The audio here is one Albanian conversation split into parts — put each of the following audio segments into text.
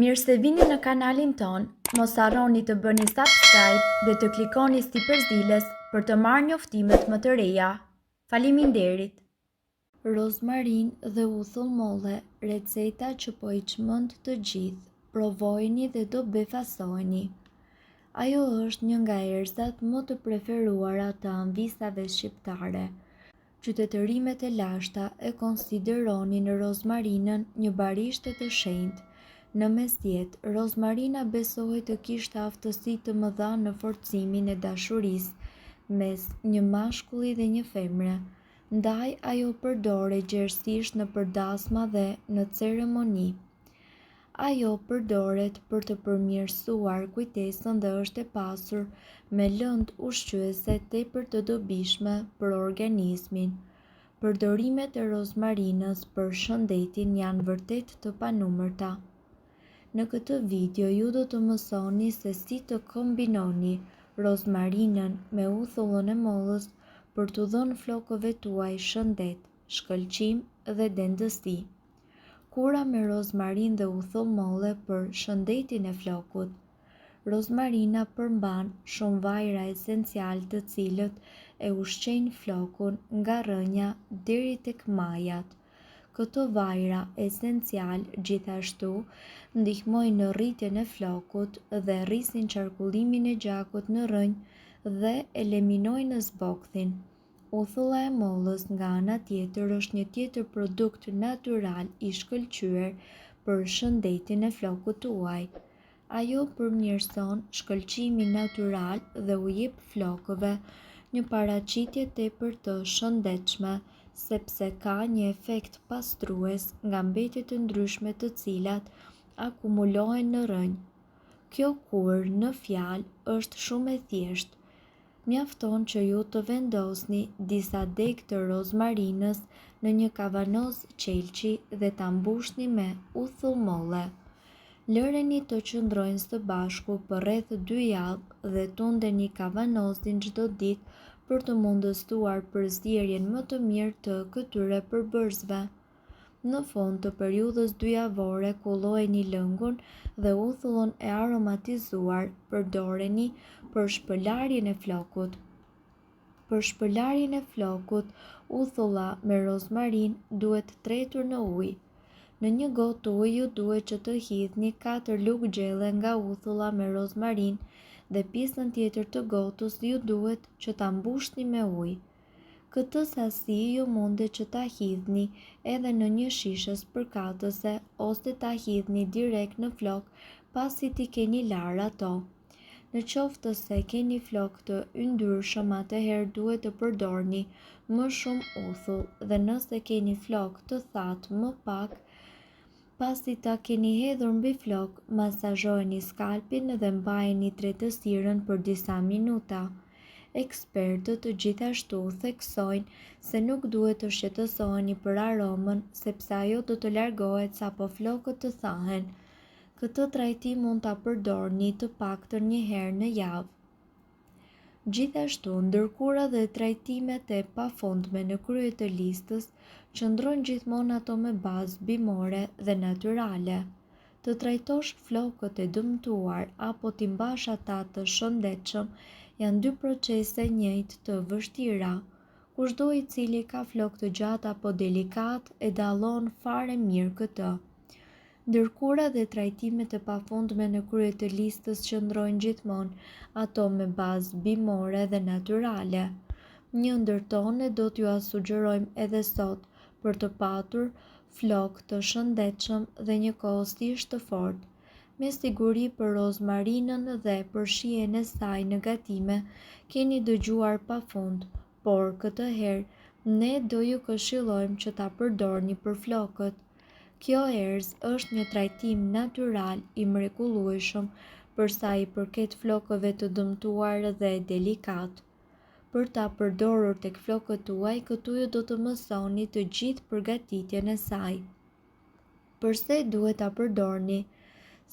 Mirë se vini në kanalin ton, mos harroni të bëni subscribe dhe të klikoni si përzdiles për të marrë njoftimet më të reja. Faleminderit! Rozmarin dhe uthull molle, receta që po i çmend të gjithë, provojeni dhe do befasoni. Ajo është një nga erëzat më të preferuara të anvisave shqiptare. Qytetërimet e lashta e konsideronin rozmarinën një barishte të shenjtë. Në mesjet, rozmarina besohet të kishte aftësi të mëdha në forcimin e dashurisë mes një mashkulli dhe një femre, ndaj ajo përdoret gjerësisht në përdasma dhe në ceremoni. Ajo përdoret për të përmirësuar kujtesën dhe është e pasur me lëndë ushqyese tepër të dobishme për organizmin. Përdorimet e rozmarinës për shëndetin janë vërtet të panumërta. Në këtë video ju do të mësoni se si të kombinoni rozmarinën me uthullën e mollës për t'u dhënë flokëve tuaj shëndet, shkëlqim dhe dendësi. Kura me rozmarinë dhe uthull molle për shëndetin e flokut. Rozmarina përmban shumë vajra esencial të cilët e ushqejnë flokun nga rrënja deri tek majat. Këto vajra esencial gjithashtu ndihmojnë në rritjen e flokut dhe rrisin qarkullimin e gjakut në rrënjë dhe eliminojnë zbokthin. Uthulla e mollës nga ana tjetër është një tjetër produkt natyral i shkëlqyer për shëndetin e flokut tuaj. Ajo përmirëson shkëlqimin natyral dhe u jep flokëve një paraqitje tepër të shëndetshme, sepse ka një efekt pastrues nga mbetjet e ndryshme të cilat akumulohen në rrënjë. Kjo kur në fjalë është shumë e thjeshtë. Mjafton që ju të vendosni disa degë të rozmarinës në një kavanoz qelçi dhe ta mbushni me uthull molle. Lëreni të qëndrojnë së bashku për rreth 2 javë dhe tundeni kavanozin çdo ditë për të mundësuar përzierjen më të mirë të këtyre përbërësve. Në fund të periudhës 2 javore kullojeni lëngun dhe uthullën e aromatizuar përdoreni për shpëlarjen e flokut. Për shpëlarjen e flokut, uthulla me rozmarin duhet tretur në ujë. Në një gotë ujë duhet që të hidhni 4 lugë gjelle nga uthulla me rozmarin dhe pjesën tjetër të gotës ju duhet që ta mbushni me ujë. Këtë sasi ju mundet që ta hidhni edhe në një shishe spërkatëse ose ta hidhni direkt në flok pasi t'i keni larë ato. Në qoftë se keni flok të yndyrshëm, atëherë duhet të përdorni më shumë uthull dhe nëse keni flok të thatë më pak, pasi ta keni hedhur mbi flok, masazhojeni skalpin dhe mbajeni tretësirën për disa minuta. Ekspertët gjithashtu theksojnë se nuk duhet të shqetësoheni për aromën, sepse ajo do të largohet sapo flokët të thahen. Këtë trajtim mund ta përdorni të paktën një herë në javë. Gjithashtu, ndërkura dhe trajtimet e pafundme në krye të listës qëndrojnë gjithmonë ato me bazë bimore dhe natyrale. Të trajtosh flokët e dëmtuar apo t'i mbash ata të shëndetshëm janë 2 procese njëjtë të vështira. Kushdo i cili ka flok të gjatë apo delikat e dallon fare mirë këtë. Ndërkura dhe trajtimet e pafundme në krye të listës qëndrojnë gjithmonë ato me bazë bimore dhe natyrale. Një ndër tone do t'ju sugjerojmë edhe sot për të patur flok të shëndetshëm dhe një kohësisht të fortë. Me siguri për rozmarinën dhe për shijen e saj negative keni dëgjuar pafund, por këtë herë ne do ju këshillojmë që ta përdorni për flokët. Kjo erëzë është një trajtim natyral i mrekullueshëm për sa i përket flokëve të dëmtuar dhe delikat. Për ta përdorur tek flokët tuaj, këtu ju do të mësoni të gjithë përgatitjen e saj. Përse duhet ta përdorni?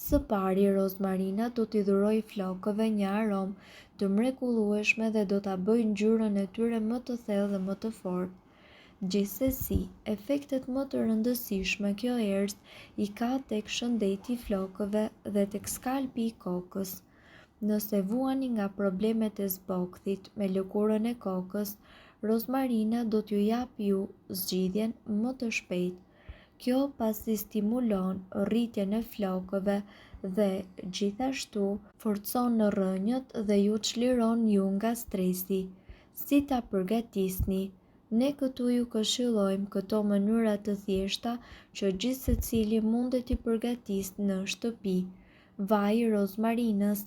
Së pari, rozmarina do t'i dhurojë flokëve një aromë të mrekullueshme dhe do ta bëjë ngjyrën e tyre më të thellë dhe më të fortë. Gjithsesi, efektet më të rëndësishme kjo erëz i ka tek shëndeti i flokëve dhe tek skalpi i kokës. Nëse vuani nga problemet e zbokthit me lëkurën e kokës, rozmarina do t'ju jap ju zgjidhjen më të shpejtë. Kjo pasi stimulon rritjen e flokëve dhe gjithashtu forcon në rrënjët dhe ju çliron ju nga stresi. Si ta përgatisni? Ne këtu ju këshillojmë këto mënyra të thjeshta që gjithë secili mundet t'i përgatisë në shtëpi. Vaj i rozmarinës.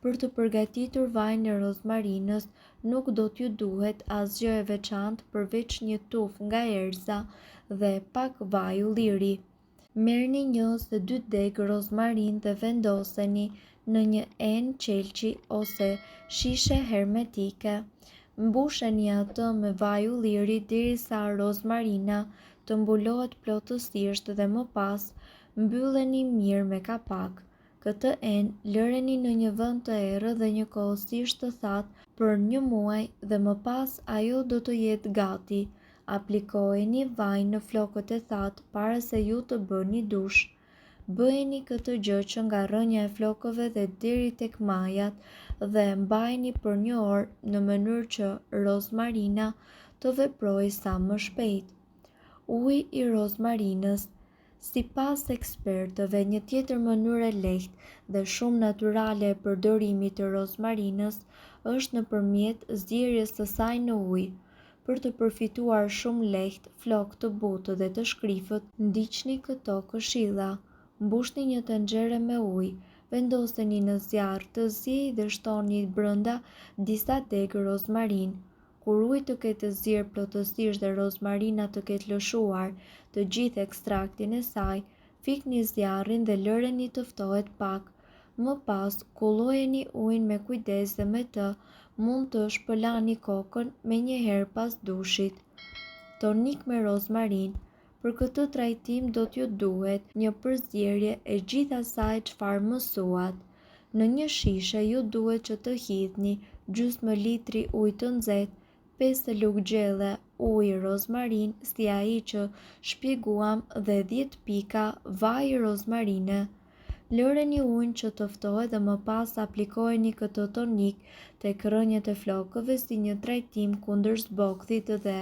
Për të përgatitur vajin e rozmarinës nuk do t'ju duhet asgjë e veçantë përveç një tufë nga erëza dhe pak vaj ulliri. Merrni 1 ose 2 degë rozmarinë dhe vendoseni në një enë qelçi ose shishe hermetike. Mbusheni atë me vaj ulliri derisa rozmarina të mbulohet plotësisht dhe më pas mbylleni mirë me kapak. Këtë enë lëreni në një vend të errët dhe njëkohësisht të thatë për 1 muaj dhe më pas ajo do të jetë gati. Aplikojeni vaj në flokët e thatë para se ju të bëni dush. Bëjeni këtë gjë që nga rrënja e flokëve dhe deri tek majat dhe mbajeni për 1 orë në mënyrë që rozmarina të veprojë sa më shpejt. Uji i rozmarinës. Sipas ekspertëve, një tjetër mënyrë e lehtë dhe shumë natyrale e përdorimit të rozmarinës është nëpërmjet zgjerrjes së saj në ujë. Për të përfituar shumë lehtë flokë të butë dhe të shkrifët, ndiqni këto këshilla. Mbushni një tenxhere me ujë, vendoseni në zjarr të zi dhe shtoni brenda disa degë rozmarinë. Kur uji të ketë zirë plotësisht dhe rozmarina të ketë lëshuar të gjithë ekstraktin e saj, fikni zjarrin dhe lëreni të ftohet pak. Më pas, kullojeni ujin me kujdes dhe me të mund të shpëlani kokën menjëherë pas dushit. Tonik me rozmarinë. Për këtë trajtim do t'ju duhet një përzierje e gjithë asaj çfarë mësuat. Në një shishe ju duhet që të hidhni gjysmë litri ujë të nxehtë, 5 lugë gjelle ujë rozmarinë si ai që shpjeguam dhe 10 pika vaj rozmarine. Lëreni ujin që të ftohet dhe më pas aplikojeni këtë tonik tek rrënjët e flokëve si një trajtim kundër zbokthit dhe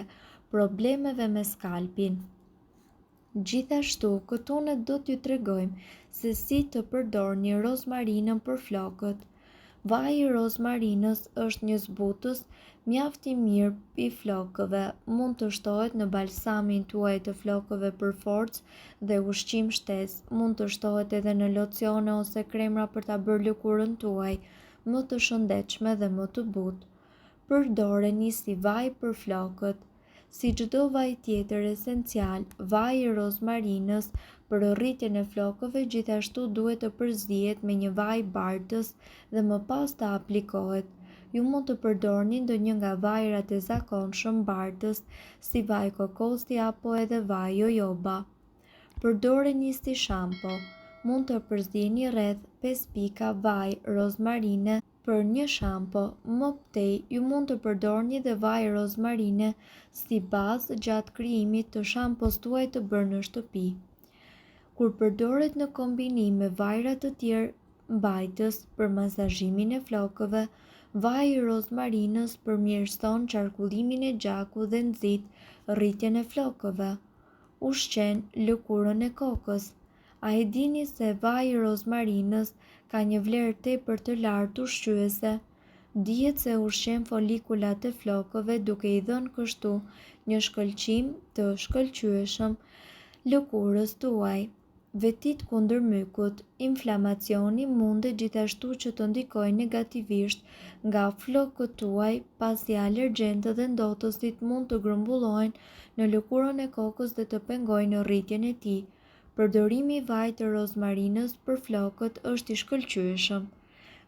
problemeve me skalpin. Gjithashtu, këtu ne do t'ju tregojmë se si të përdorni rozmarinën për flokët. Vaji i rozmarinës është një zbutës mjaft i mirë i flokëve. Mund të shtohet në balsamin tuaj të flokëve për forcë dhe ushqim shtesë. Mund të shtohet edhe në locione ose kremra për ta bërë lëkurën tuaj më të shëndetshme dhe më të butë. Përdoreni si vaj për flokët. Si çdo vaj tjetër esencial, vaji i rozmarinës për rritjen e flokëve gjithashtu duhet të përzihet me një vaj bardhës dhe më pas të aplikohet. Ju mund të përdorni ndonjë nga vajrat e zakonshëm bardhës si vaj kokosi apo edhe vaj jojoba. Përdoreni si shampo. Mund të përzihni rreth 5 pika vaj rozmarine për një shampo. Më tej, ju mund të përdorni dhe vaj rozmarine si bazë gjatë krijimit të shampos tuaj të bërë në shtëpi. Kur përdoret në kombinim me vajra të tjerë mbajtës për masazhimin e flokëve, vaji i rozmarinës përmirëson qarkullimin e gjakut dhe nxit rritjen e flokëve. Ushqen lëkurën e kokës. A e dini se vaji i rozmarinës ka një vlerë tepër të lartë ushqyese? Dihet se ushqen folikulat e flokëve duke i dhënë kështu një shkëlqim të shkëlqyeshëm lëkurës tuaj. Vetit kundër mykut. Inflamacioni mundet gjithashtu që të ndikojë negativisht nga flokët tuaj pasi alergjentët dhe ndotësit mund të grumbullojnë në lëkurën e kokës dhe të pengojnë rritjen e tij. Përdorimi i vajit të rozmarinës për flokët është i shkëlqyeshëm.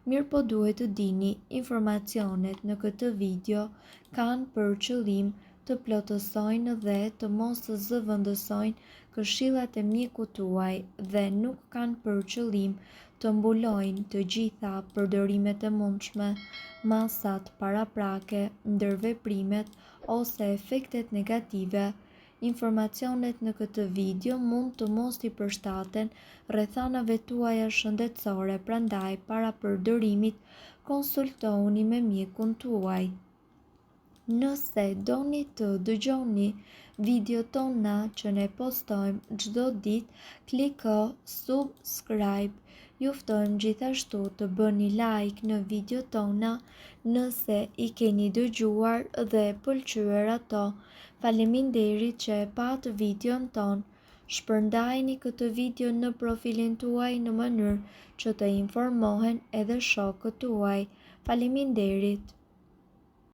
Mirëpo duhet të dini, informacionet në këtë video kanë për qëllim të plotësojnë dhe të mos zëvendësojnë këshillat e mjekut tuaj dhe nuk kanë për qëllim të mbulojnë të gjitha përdorimet e mundshme, masat paraprake, ndërveprimet ose efektet negative. Informacionet në këtë video mund të mos i përshtaten rrethanave tuaja shëndetësore, prandaj para përdorimit konsultohuni me mjekun tuaj. Nëse doni të dëgjoni video tona që ne postojmë çdo ditë, kliko subscribe. Ju ftojmë gjithashtu të bëni like në video tona nëse i keni dëgjuar dhe pëlqyer ato. Faleminderit që e pat videon ton. Shpërndajini këtë video në profilin tuaj në mënyrë që të informohen edhe shokët tuaj. Faleminderit.